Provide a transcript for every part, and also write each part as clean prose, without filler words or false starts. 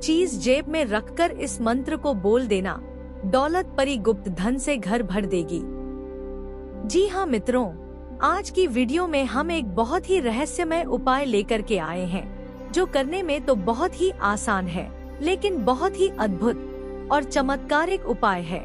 चीज जेब में रखकर इस मंत्र को बोल देना, दौलत परी गुप्त धन से घर भर देगी। जी हाँ मित्रों, आज की वीडियो में हम एक बहुत ही रहस्यमय उपाय लेकर के आए हैं, जो करने में तो बहुत ही आसान है, लेकिन बहुत ही अद्भुत और चमत्कारिक उपाय है।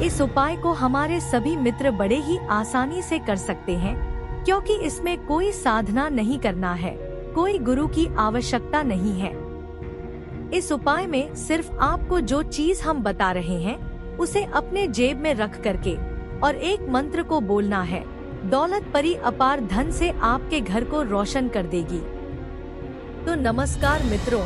इस उपाय को हमारे सभी मित्र बड़े ही आसानी से कर सकते हैं, क्योंकि इसमें कोई साधना नहीं करना है, कोई गुरु की आवश्यकता नहीं है। इस उपाय में सिर्फ आपको जो चीज हम बता रहे हैं, उसे अपने जेब में रख करके और एक मंत्र को बोलना है, दौलत परी अपार धन से आपके घर को रोशन कर देगी। तो नमस्कार मित्रों,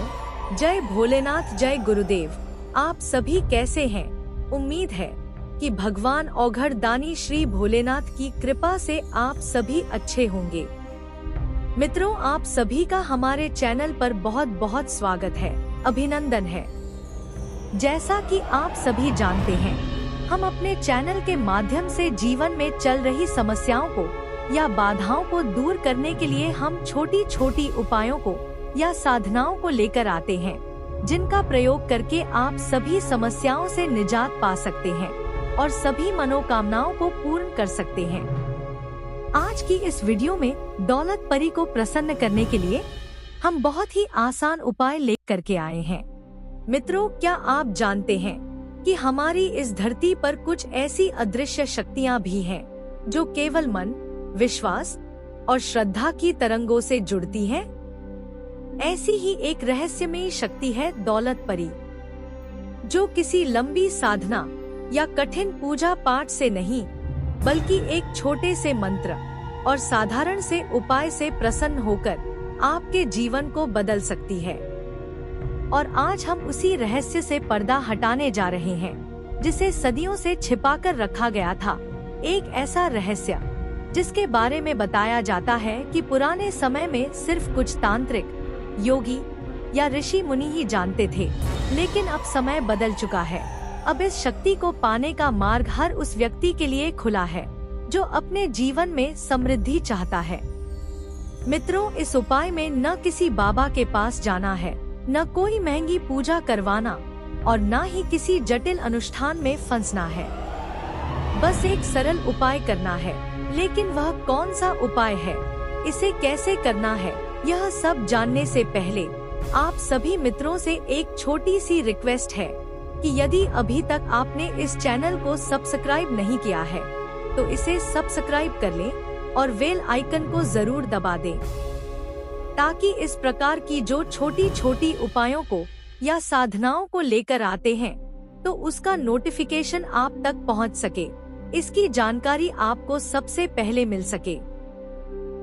जय भोलेनाथ, जय गुरुदेव। आप सभी कैसे हैं? उम्मीद है कि भगवान औघड़ दानी श्री भोलेनाथ की कृपा से आप सभी अच्छे होंगे। मित्रों, आप सभी का हमारे चैनल पर बहुत बहुत स्वागत है, अभिनंदन है। जैसा कि आप सभी जानते हैं, हम अपने चैनल के माध्यम से जीवन में चल रही समस्याओं को या बाधाओं को दूर करने के लिए हम छोटी छोटी उपायों को या साधनाओं को लेकर आते हैं, जिनका प्रयोग करके आप सभी समस्याओं से निजात पा सकते हैं और सभी मनोकामनाओं को पूर्ण कर सकते हैं। आज की इस वीडियो में दौलत परी को प्रसन्न करने के लिए हम बहुत ही आसान उपाय लेकर के आए हैं। मित्रों, क्या आप जानते हैं कि हमारी इस धरती पर कुछ ऐसी अदृश्य शक्तियां भी हैं, जो केवल मन, विश्वास और श्रद्धा की तरंगों से जुड़ती हैं? ऐसी ही एक रहस्यमयी शक्ति है दौलत परी, जो किसी लंबी साधना या कठिन पूजा पाठ से नहीं, बल्कि एक छोटे से मंत्र और साधारण से उपाय से प्रसन्न होकर आपके जीवन को बदल सकती है। और आज हम उसी रहस्य से पर्दा हटाने जा रहे हैं, जिसे सदियों से छिपाकर रखा गया था। एक ऐसा रहस्य जिसके बारे में बताया जाता है कि पुराने समय में सिर्फ कुछ तांत्रिक, योगी या ऋषि मुनि ही जानते थे, लेकिन अब समय बदल चुका है। अब इस शक्ति को पाने का मार्ग हर उस व्यक्ति के लिए खुला है, जो अपने जीवन में समृद्धि चाहता है। मित्रों, इस उपाय में न किसी बाबा के पास जाना है, न कोई महंगी पूजा करवाना और न ही किसी जटिल अनुष्ठान में फंसना है। बस एक सरल उपाय करना है, लेकिन वह कौन सा उपाय है, इसे कैसे करना है, यह सब जानने से पहले आप सभी मित्रों से एक छोटी सी रिक्वेस्ट है कि यदि अभी तक आपने इस चैनल को सब्सक्राइब नहीं किया है, तो इसे सब्सक्राइब कर लें और बेल आइकन को जरूर दबा दें, ताकि इस प्रकार की जो छोटी छोटी उपायों को या साधनाओं को लेकर आते हैं, तो उसका नोटिफिकेशन आप तक पहुंच सके, इसकी जानकारी आपको सबसे पहले मिल सके।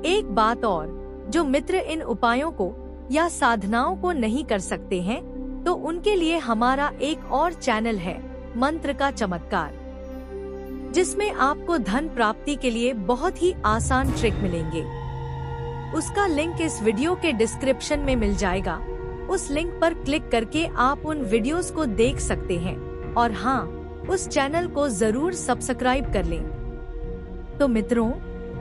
एक बात और, जो मित्र इन उपायों को या साधनाओं को नहीं कर सकते हैं, तो उनके लिए हमारा एक और चैनल है, मंत्र का चमत्कार, जिसमें आपको धन प्राप्ति के लिए बहुत ही आसान ट्रिक मिलेंगे। उसका लिंक इस वीडियो के डिस्क्रिप्शन में मिल जाएगा। उस लिंक पर क्लिक करके आप उन वीडियोस को देख सकते हैं और हाँ, उस चैनल को जरूर सब्सक्राइब कर लें। तो मित्रों,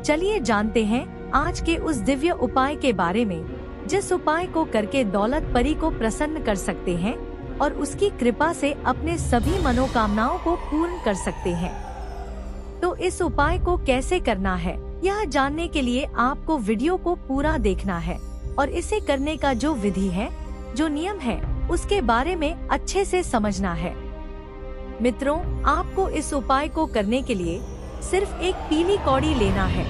चलिए जानते हैं आज के उस दिव्य उपाय के बारे में, जिस उपाय को करके दौलत परी को प्रसन्न कर सकते हैं और उसकी कृपा से अपने सभी मनोकामनाओं को पूर्ण कर सकते हैं। तो इस उपाय को कैसे करना है, यह जानने के लिए आपको वीडियो को पूरा देखना है और इसे करने का जो विधि है, जो नियम है, उसके बारे में अच्छे से समझना है। मित्रों, आपको इस उपाय को करने के लिए सिर्फ एक पीली कौड़ी लेना है,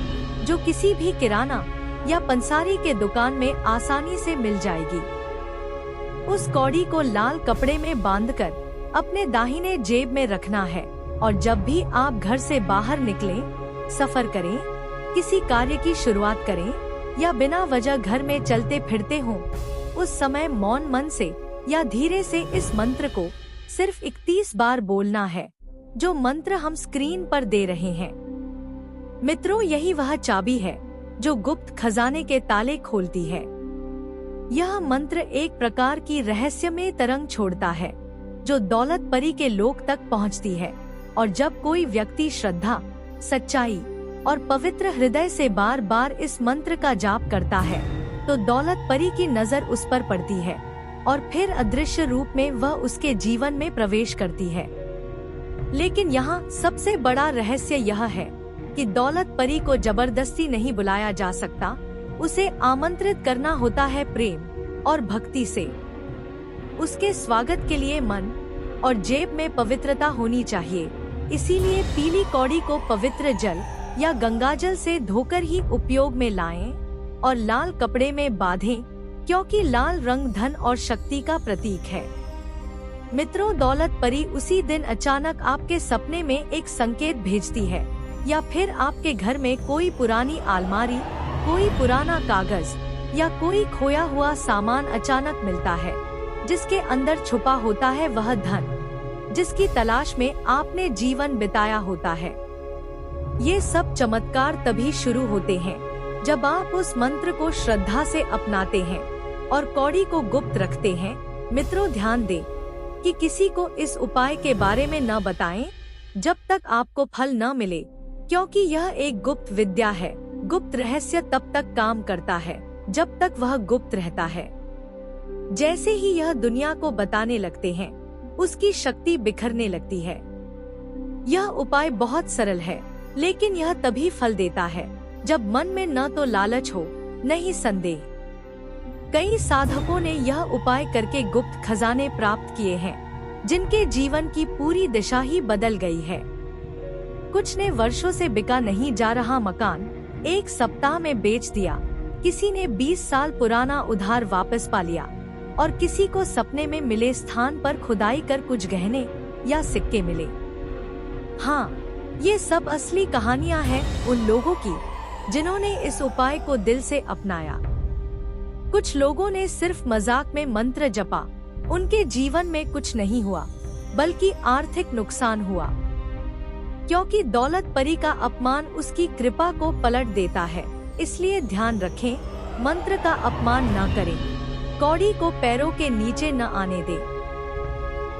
जो किसी भी किराना या पंसारी के दुकान में आसानी से मिल जाएगी। उस कौड़ी को लाल कपड़े में बांधकर अपने दाहिने जेब में रखना है और जब भी आप घर से बाहर निकलें, सफर करें, किसी कार्य की शुरुआत करें या बिना वजह घर में चलते फिरते हों, उस समय मौन मन से या धीरे से इस मंत्र को सिर्फ 31 बार बोलना है, जो मंत्र हम स्क्रीन पर दे रहे हैं। मित्रों, यही वह चाबी है जो गुप्त खजाने के ताले खोलती है। यह मंत्र एक प्रकार की रहस्यमय तरंग छोड़ता है, जो दौलत परी के लोक तक पहुंचती है, और जब कोई व्यक्ति श्रद्धा, सच्चाई और पवित्र हृदय से बार बार इस मंत्र का जाप करता है, तो दौलत परी की नजर उस पर पड़ती है और फिर अदृश्य रूप में वह उसके जीवन में प्रवेश करती है। लेकिन यहाँ सबसे बड़ा रहस्य यह है कि दौलत परी को जबरदस्ती नहीं बुलाया जा सकता, उसे आमंत्रित करना होता है प्रेम और भक्ति से। उसके स्वागत के लिए मन और जेब में पवित्रता होनी चाहिए। इसीलिए पीली कौड़ी को पवित्र जल या गंगाजल से धोकर ही उपयोग में लाएं और लाल कपड़े में बांधें, क्योंकि लाल रंग धन और शक्ति का प्रतीक है। मित्रों, दौलत परी उसी दिन अचानक आपके सपने में एक संकेत भेजती है, या फिर आपके घर में कोई पुरानी अलमारी, कोई पुराना कागज या कोई खोया हुआ सामान अचानक मिलता है, जिसके अंदर छुपा होता है वह धन जिसकी तलाश में आपने जीवन बिताया होता है। ये सब चमत्कार तभी शुरू होते हैं जब आप उस मंत्र को श्रद्धा से अपनाते हैं और कौड़ी को गुप्त रखते हैं। मित्रों, ध्यान दें कि किसी को इस उपाय के बारे में न बताएं जब तक आपको फल न मिले, क्योंकि यह एक गुप्त विद्या है। गुप्त रहस्य तब तक काम करता है जब तक वह गुप्त रहता है। जैसे ही यह दुनिया को बताने लगते हैं, उसकी शक्ति बिखरने लगती है। यह उपाय बहुत सरल है, लेकिन यह तभी फल देता है जब मन में न तो लालच हो, न ही संदेह। कई साधकों ने यह उपाय करके गुप्त खजाने प्राप्त किए हैं, जिनके जीवन की पूरी दिशा ही बदल गई है। कुछ ने वर्षों से बिका नहीं जा रहा मकान 1 सप्ताह में बेच दिया, किसी ने 20 साल पुराना उधार वापस पा लिया, और किसी को सपने में मिले स्थान पर खुदाई कर कुछ गहने या सिक्के मिले। हाँ, ये सब असली कहानियाँ हैं उन लोगों की जिन्होंने इस उपाय को दिल से अपनाया। कुछ लोगों ने सिर्फ मजाक में मंत्र जपा, उनके जीवन में कुछ नहीं हुआ, बल्कि आर्थिक नुकसान हुआ, क्योंकि दौलत परी का अपमान उसकी कृपा को पलट देता है। इसलिए ध्यान रखें, मंत्र का अपमान न करें, कौड़ी को पैरों के नीचे न आने दें।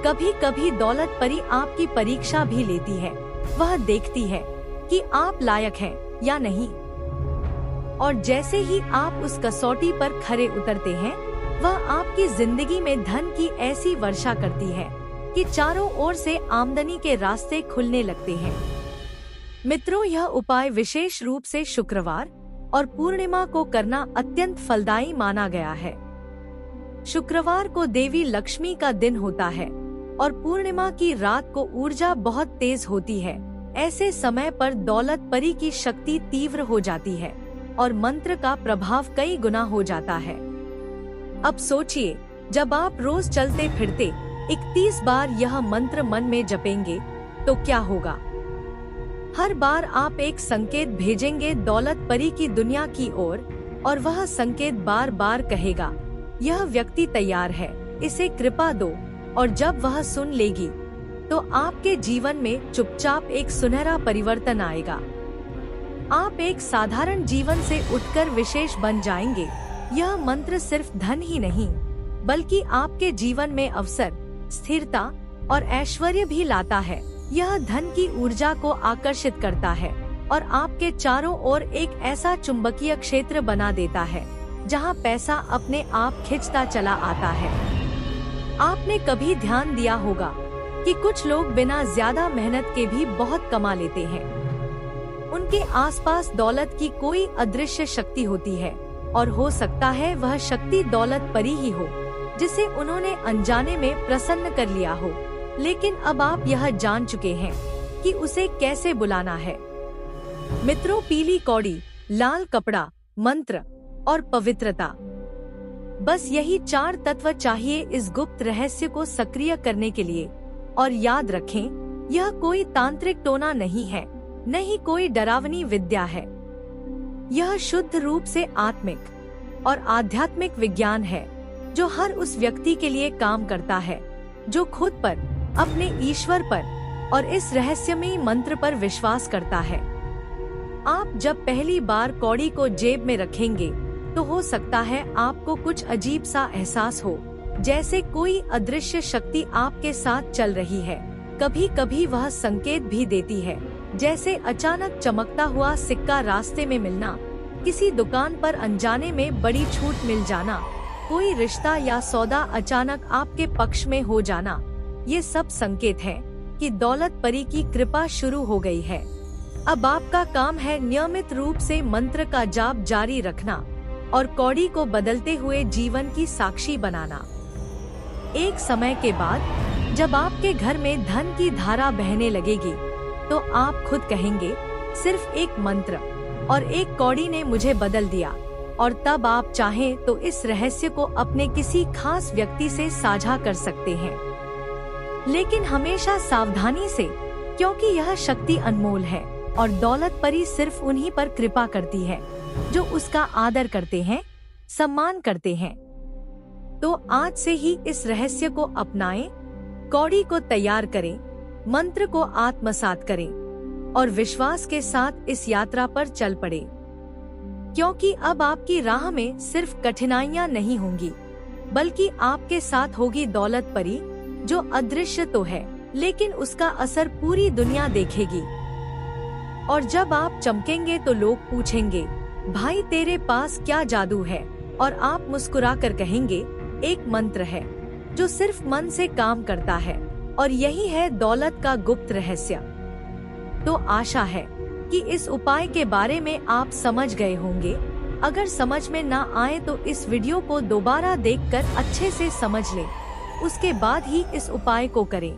कभी कभी दौलत परी आपकी परीक्षा भी लेती है। वह देखती है कि आप लायक हैं या नहीं, और जैसे ही आप उस कसौटी पर खरे उतरते हैं, वह आपकी जिंदगी में धन की ऐसी वर्षा करती है कि चारों ओर से आमदनी के रास्ते खुलने लगते हैं। मित्रों, यह उपाय विशेष रूप से शुक्रवार और पूर्णिमा को करना अत्यंत फलदायी माना गया है। शुक्रवार को देवी लक्ष्मी का दिन होता है और पूर्णिमा की रात को ऊर्जा बहुत तेज होती है। ऐसे समय पर दौलत परी की शक्ति तीव्र हो जाती है और मंत्र का प्रभाव कई गुना हो जाता है। अब सोचिए, जब आप रोज चलते फिरते 31 बार यह मंत्र मन में जपेंगे तो क्या होगा। हर बार आप एक संकेत भेजेंगे दौलत परी की दुनिया की ओर, और वह संकेत बार बार कहेगा, यह व्यक्ति तैयार है, इसे कृपा दो। और जब वह सुन लेगी तो आपके जीवन में चुपचाप एक सुनहरा परिवर्तन आएगा। आप एक साधारण जीवन से उठकर विशेष बन जाएंगे। यह मंत्र सिर्फ धन ही नहीं, बल्कि आपके जीवन में अवसर, स्थिरता और ऐश्वर्य भी लाता है। यह धन की ऊर्जा को आकर्षित करता है और आपके चारों ओर एक ऐसा चुंबकीय क्षेत्र बना देता है जहां पैसा अपने आप खिंचता चला आता है। आपने कभी ध्यान दिया होगा कि कुछ लोग बिना ज्यादा मेहनत के भी बहुत कमा लेते हैं। उनके आसपास दौलत की कोई अदृश्य शक्ति होती है, और हो सकता है वह शक्ति दौलत परी ही हो, जिसे उन्होंने अनजाने में प्रसन्न कर लिया हो। लेकिन अब आप यह जान चुके हैं कि उसे कैसे बुलाना है। मित्रों, पीली कौड़ी, लाल कपड़ा, मंत्र और पवित्रता, बस यही 4 तत्व चाहिए इस गुप्त रहस्य को सक्रिय करने के लिए। और याद रखें, यह कोई तांत्रिक टोना नहीं है, न ही कोई डरावनी विद्या है। यह शुद्ध रूप से आत्मिक और आध्यात्मिक विज्ञान है, जो हर उस व्यक्ति के लिए काम करता है जो खुद पर, अपने ईश्वर पर और इस रहस्यमयी मंत्र पर विश्वास करता है। आप जब पहली बार कौड़ी को जेब में रखेंगे तो हो सकता है आपको कुछ अजीब सा एहसास हो, जैसे कोई अदृश्य शक्ति आपके साथ चल रही है। कभी कभी वह संकेत भी देती है, जैसे अचानक चमकता हुआ सिक्का रास्ते में मिलना, किसी दुकान पर अनजाने में बड़ी छूट मिल जाना, कोई रिश्ता या सौदा अचानक आपके पक्ष में हो जाना, ये सब संकेत है कि दौलत परी की कृपा शुरू हो गई है। अब आपका काम है नियमित रूप से मंत्र का जाप जारी रखना और कौड़ी को बदलते हुए जीवन की साक्षी बनाना। एक समय के बाद जब आपके घर में धन की धारा बहने लगेगी, तो आप खुद कहेंगे, सिर्फ एक मंत्र और एक कौड़ी ने मुझे बदल दिया। और तब आप चाहें तो इस रहस्य को अपने किसी खास व्यक्ति से साझा कर सकते हैं, लेकिन हमेशा सावधानी से, क्योंकि यह शक्ति अनमोल है और दौलत परी सिर्फ उन्हीं पर कृपा करती है जो उसका आदर करते हैं, सम्मान करते हैं। तो आज से ही इस रहस्य को अपनाएं, कौड़ी को तैयार करें, मंत्र को आत्मसात करें और विश्वास के साथ इस यात्रा पर चल पड़े, क्योंकि अब आपकी राह में सिर्फ कठिनाइयां नहीं होंगी, बल्कि आपके साथ होगी दौलत परी, जो अदृश्य तो है लेकिन उसका असर पूरी दुनिया देखेगी। और जब आप चमकेंगे तो लोग पूछेंगे, भाई तेरे पास क्या जादू है? और आप मुस्कुराकर कहेंगे, एक मंत्र है जो सिर्फ मन से काम करता है, और यही है दौलत का गुप्त रहस्य। तो आशा है कि इस उपाय के बारे में आप समझ गए होंगे। अगर समझ में ना आए तो इस वीडियो को दोबारा देखकर अच्छे से समझ लें, उसके बाद ही इस उपाय को करें।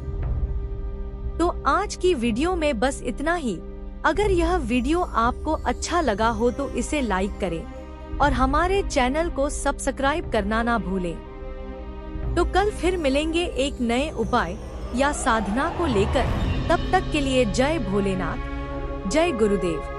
तो आज की वीडियो में बस इतना ही। अगर यह वीडियो आपको अच्छा लगा हो तो इसे लाइक करें और हमारे चैनल को सब्सक्राइब करना ना भूलें। तो कल फिर मिलेंगे एक नए उपाय या साधना को लेकर। तब तक के लिए जय भोलेनाथ, जय गुरुदेव।